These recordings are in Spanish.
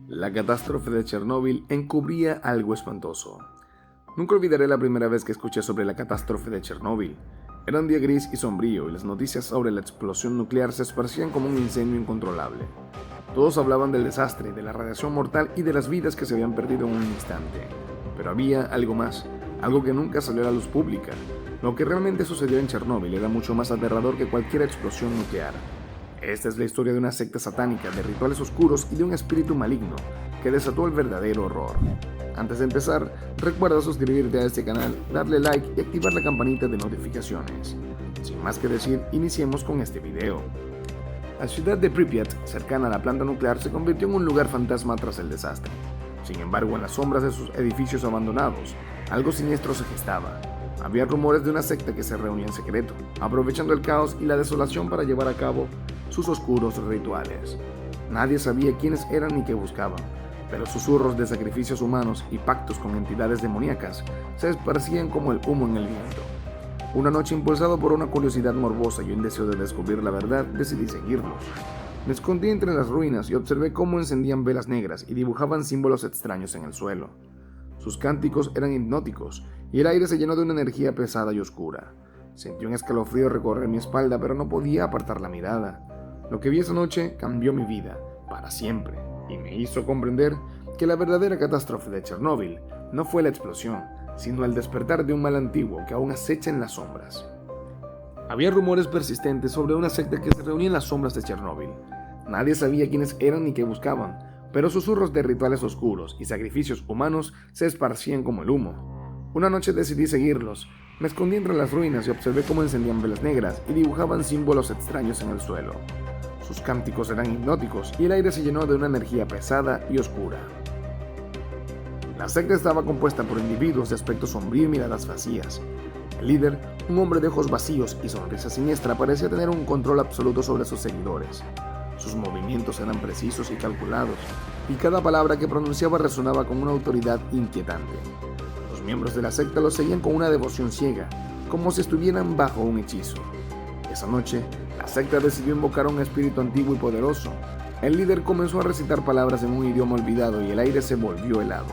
La catástrofe de Chernóbil encubría algo espantoso. Nunca olvidaré la primera vez que escuché sobre la catástrofe de Chernóbil. Era un día gris y sombrío y las noticias sobre la explosión nuclear se esparcían como un incendio incontrolable. Todos hablaban del desastre, de la radiación mortal y de las vidas que se habían perdido en un instante. Pero había algo más, algo que nunca salió a la luz pública. Lo que realmente sucedió en Chernóbil era mucho más aterrador que cualquier explosión nuclear. Esta es la historia de una secta satánica, de rituales oscuros y de un espíritu maligno que desató el verdadero horror. Antes de empezar, recuerda suscribirte a este canal, darle like y activar la campanita de notificaciones. Sin más que decir, iniciemos con este video. La ciudad de Pripyat, cercana a la planta nuclear, se convirtió en un lugar fantasma tras el desastre. Sin embargo, en las sombras de sus edificios abandonados, algo siniestro se gestaba. Había rumores de una secta que se reunía en secreto, aprovechando el caos y la desolación para llevar a cabo sus oscuros rituales. Nadie sabía quiénes eran ni qué buscaban, pero susurros de sacrificios humanos y pactos con entidades demoníacas se esparcían como el humo en el viento. Una noche, impulsado por una curiosidad morbosa y un deseo de descubrir la verdad, decidí seguirlos. Me escondí entre las ruinas y observé cómo encendían velas negras y dibujaban símbolos extraños en el suelo. Sus cánticos eran hipnóticos y el aire se llenó de una energía pesada y oscura. Sentí un escalofrío recorrer mi espalda, pero no podía apartar la mirada. Lo que vi esa noche cambió mi vida, para siempre, y me hizo comprender que la verdadera catástrofe de Chernóbil no fue la explosión, sino el despertar de un mal antiguo que aún acecha en las sombras. Había rumores persistentes sobre una secta que se reunía en las sombras de Chernóbil. Nadie sabía quiénes eran ni qué buscaban, pero susurros de rituales oscuros y sacrificios humanos se esparcían como el humo. Una noche decidí seguirlos. Me escondí entre las ruinas y observé cómo encendían velas negras y dibujaban símbolos extraños en el suelo. Sus cánticos eran hipnóticos y el aire se llenó de una energía pesada y oscura. La secta estaba compuesta por individuos de aspecto sombrío y miradas vacías. El líder, un hombre de ojos vacíos y sonrisa siniestra, parecía tener un control absoluto sobre sus seguidores. Sus movimientos eran precisos y calculados, y cada palabra que pronunciaba resonaba con una autoridad inquietante. Los miembros de la secta lo seguían con una devoción ciega, como si estuvieran bajo un hechizo. Esa noche, la secta decidió invocar a un espíritu antiguo y poderoso. El líder comenzó a recitar palabras en un idioma olvidado y el aire se volvió helado.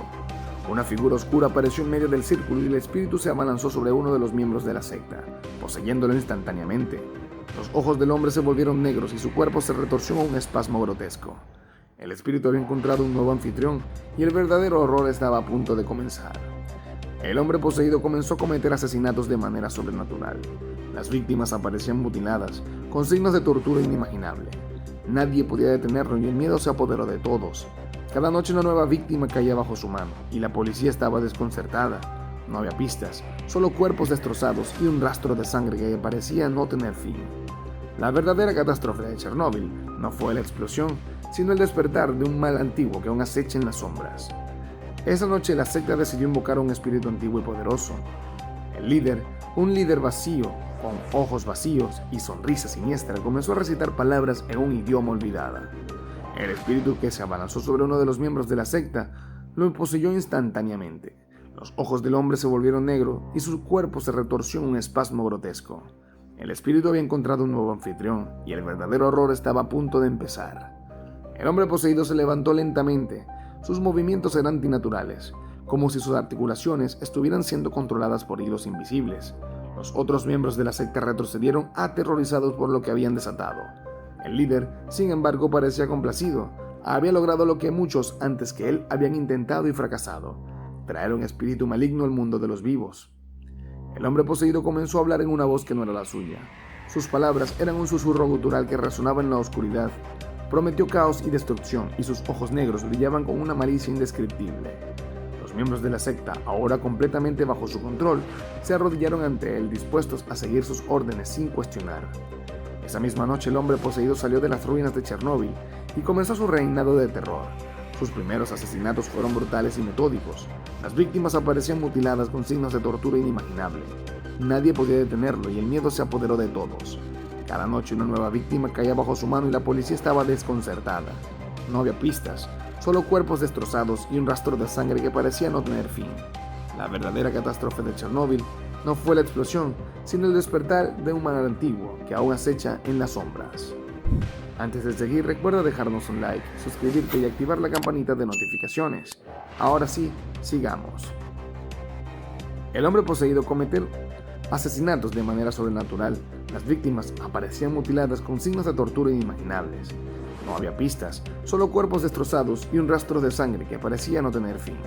Una figura oscura apareció en medio del círculo y el espíritu se abalanzó sobre uno de los miembros de la secta, poseyéndolo instantáneamente. Los ojos del hombre se volvieron negros y su cuerpo se retorció en un espasmo grotesco. El espíritu había encontrado un nuevo anfitrión y el verdadero horror estaba a punto de comenzar. El hombre poseído comenzó a cometer asesinatos de manera sobrenatural. Las víctimas aparecían mutiladas, con signos de tortura inimaginable. Nadie podía detenerlo y el miedo se apoderó de todos. Cada noche una nueva víctima caía bajo su mano y la policía estaba desconcertada. No había pistas, solo cuerpos destrozados y un rastro de sangre que parecía no tener fin. La verdadera catástrofe de Chernóbil no fue la explosión, sino el despertar de un mal antiguo que aún acecha en las sombras. Esa noche la secta decidió invocar a un espíritu antiguo y poderoso. El líder, un líder vacío, con ojos vacíos y sonrisa siniestra, comenzó a recitar palabras en un idioma olvidado. El espíritu que se abalanzó sobre uno de los miembros de la secta lo poseyó instantáneamente. Los ojos del hombre se volvieron negros y su cuerpo se retorció en un espasmo grotesco. El espíritu había encontrado un nuevo anfitrión y el verdadero horror estaba a punto de empezar. El hombre poseído se levantó lentamente. Sus movimientos eran antinaturales, como si sus articulaciones estuvieran siendo controladas por hilos invisibles. Los otros miembros de la secta retrocedieron aterrorizados por lo que habían desatado. El líder, sin embargo, parecía complacido. Había logrado lo que muchos antes que él habían intentado y fracasado: traer un espíritu maligno al mundo de los vivos. El hombre poseído comenzó a hablar en una voz que no era la suya. Sus palabras eran un susurro gutural que resonaba en la oscuridad. Prometió caos y destrucción, y sus ojos negros brillaban con una malicia indescriptible. Los miembros de la secta, ahora completamente bajo su control, se arrodillaron ante él, dispuestos a seguir sus órdenes sin cuestionar. Esa misma noche el hombre poseído salió de las ruinas de Chernóbil y comenzó su reinado de terror. Sus primeros asesinatos fueron brutales y metódicos. Las víctimas aparecían mutiladas con signos de tortura inimaginable. Nadie podía detenerlo y el miedo se apoderó de todos. Cada noche una nueva víctima caía bajo su mano y la policía estaba desconcertada. No había pistas, solo cuerpos destrozados y un rastro de sangre que parecía no tener fin. La verdadera catástrofe de Chernóbil no fue la explosión, sino el despertar de un mal antiguo que aún acecha en las sombras. Antes de seguir, recuerda dejarnos un like, suscribirte y activar la campanita de notificaciones. Ahora sí, sigamos. El hombre poseído cometió asesinatos de manera sobrenatural. Las víctimas aparecían mutiladas con signos de tortura inimaginables. No había pistas, solo cuerpos destrozados y un rastro de sangre que parecía no tener fin.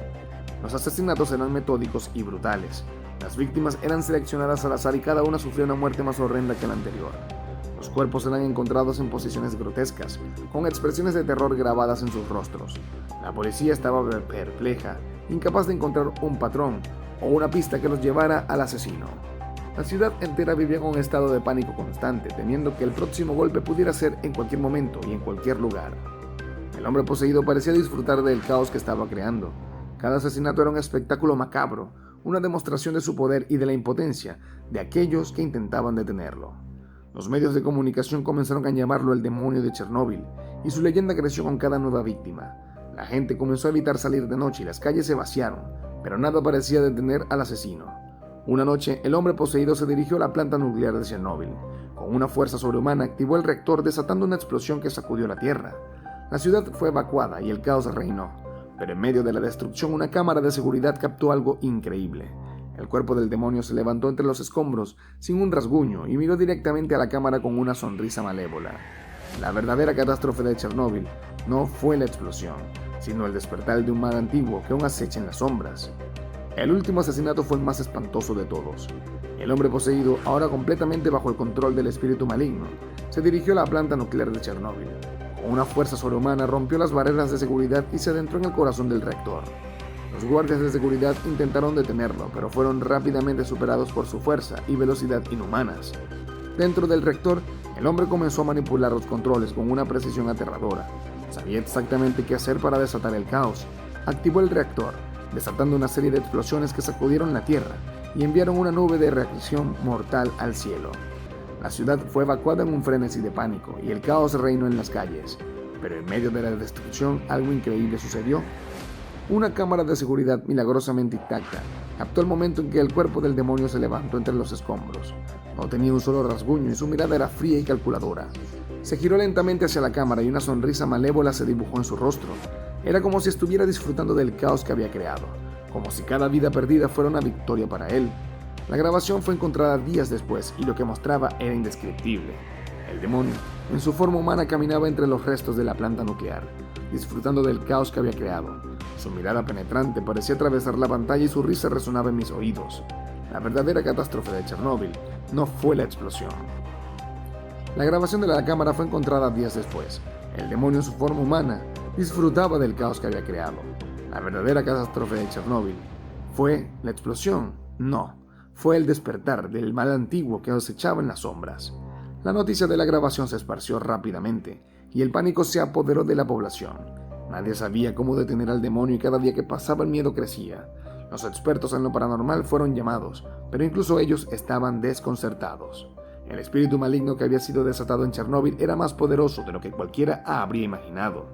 Los asesinatos eran metódicos y brutales. Las víctimas eran seleccionadas al azar y cada una sufrió una muerte más horrenda que la anterior. Los cuerpos eran encontrados en posiciones grotescas, con expresiones de terror grabadas en sus rostros. La policía estaba perpleja, incapaz de encontrar un patrón o una pista que los llevara al asesino. La ciudad entera vivía con un estado de pánico constante, temiendo que el próximo golpe pudiera ser en cualquier momento y en cualquier lugar. El hombre poseído parecía disfrutar del caos que estaba creando. Cada asesinato era un espectáculo macabro, una demostración de su poder y de la impotencia de aquellos que intentaban detenerlo. Los medios de comunicación comenzaron a llamarlo el demonio de Chernóbil, y su leyenda creció con cada nueva víctima. La gente comenzó a evitar salir de noche y las calles se vaciaron, pero nada parecía detener al asesino. Una noche, el hombre poseído se dirigió a la planta nuclear de Chernóbil. Con una fuerza sobrehumana activó el reactor, desatando una explosión que sacudió la tierra. La ciudad fue evacuada y el caos reinó, pero en medio de la destrucción una cámara de seguridad captó algo increíble. El cuerpo del demonio se levantó entre los escombros sin un rasguño y miró directamente a la cámara con una sonrisa malévola. La verdadera catástrofe de Chernóbil no fue la explosión, sino el despertar de un mal antiguo que aún acecha en las sombras. El último asesinato fue el más espantoso de todos. El hombre poseído, ahora completamente bajo el control del espíritu maligno, se dirigió a la planta nuclear de Chernóbil. Con una fuerza sobrehumana rompió las barreras de seguridad y se adentró en el corazón del reactor. Los guardias de seguridad intentaron detenerlo, pero fueron rápidamente superados por su fuerza y velocidad inhumanas. Dentro del reactor, el hombre comenzó a manipular los controles con una precisión aterradora. Sabía exactamente qué hacer para desatar el caos. Activó el reactor, desatando una serie de explosiones que sacudieron la tierra y enviaron una nube de reacción mortal al cielo. La ciudad fue evacuada en un frenesí de pánico y el caos reinó en las calles. Pero en medio de la destrucción, algo increíble sucedió. Una cámara de seguridad milagrosamente intacta captó el momento en que el cuerpo del demonio se levantó entre los escombros. No tenía un solo rasguño y su mirada era fría y calculadora. Se giró lentamente hacia la cámara y una sonrisa malévola se dibujó en su rostro. Era como si estuviera disfrutando del caos que había creado, como si cada vida perdida fuera una victoria para él. La grabación fue encontrada días después y lo que mostraba era indescriptible. El demonio, en su forma humana, caminaba entre los restos de la planta nuclear, disfrutando del caos que había creado. Su mirada penetrante parecía atravesar la pantalla y su risa resonaba en mis oídos. La verdadera catástrofe de Chernóbil no fue la explosión. La grabación de la cámara fue encontrada días después. El demonio en su forma humana disfrutaba del caos que había creado. La verdadera catástrofe de Chernóbil fue la explosión. No, fue el despertar del mal antiguo que acechaba en las sombras. La noticia de la grabación se esparció rápidamente y el pánico se apoderó de la población. Nadie sabía cómo detener al demonio y cada día que pasaba el miedo crecía. Los expertos en lo paranormal fueron llamados, pero incluso ellos estaban desconcertados. El espíritu maligno que había sido desatado en Chernóbil era más poderoso de lo que cualquiera habría imaginado.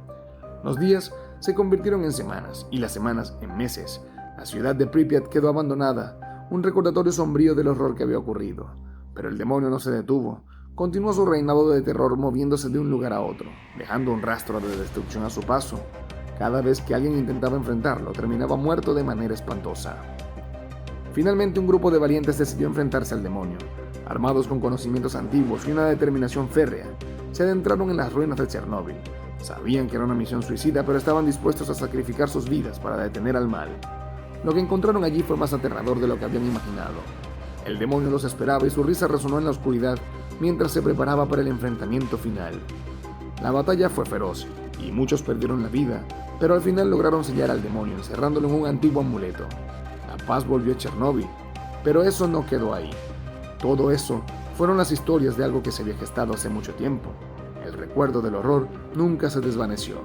Los días se convirtieron en semanas y las semanas en meses. La ciudad de Pripyat quedó abandonada, un recordatorio sombrío del horror que había ocurrido. Pero el demonio no se detuvo. Continuó su reinado de terror moviéndose de un lugar a otro, dejando un rastro de destrucción a su paso. Cada vez que alguien intentaba enfrentarlo, terminaba muerto de manera espantosa. Finalmente, un grupo de valientes decidió enfrentarse al demonio. Armados con conocimientos antiguos y una determinación férrea, se adentraron en las ruinas de Chernóbil. Sabían que era una misión suicida, pero estaban dispuestos a sacrificar sus vidas para detener al mal. Lo que encontraron allí fue más aterrador de lo que habían imaginado. El demonio los esperaba y su risa resonó en la oscuridad mientras se preparaba para el enfrentamiento final. La batalla fue feroz y muchos perdieron la vida, pero al final lograron sellar al demonio encerrándolo en un antiguo amuleto. La paz volvió a Chernóbil, pero eso no quedó ahí. Todo eso fueron las historias de algo que se había gestado hace mucho tiempo. El recuerdo del horror nunca se desvaneció.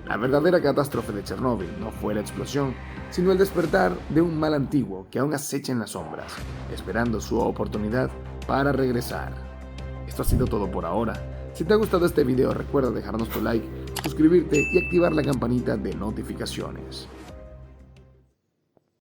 La verdadera catástrofe de Chernóbil no fue la explosión, sino el despertar de un mal antiguo que aún acecha en las sombras, esperando su oportunidad para regresar. Esto ha sido todo por ahora. Si te ha gustado este video, recuerda dejarnos tu like, suscribirte y activar la campanita de notificaciones.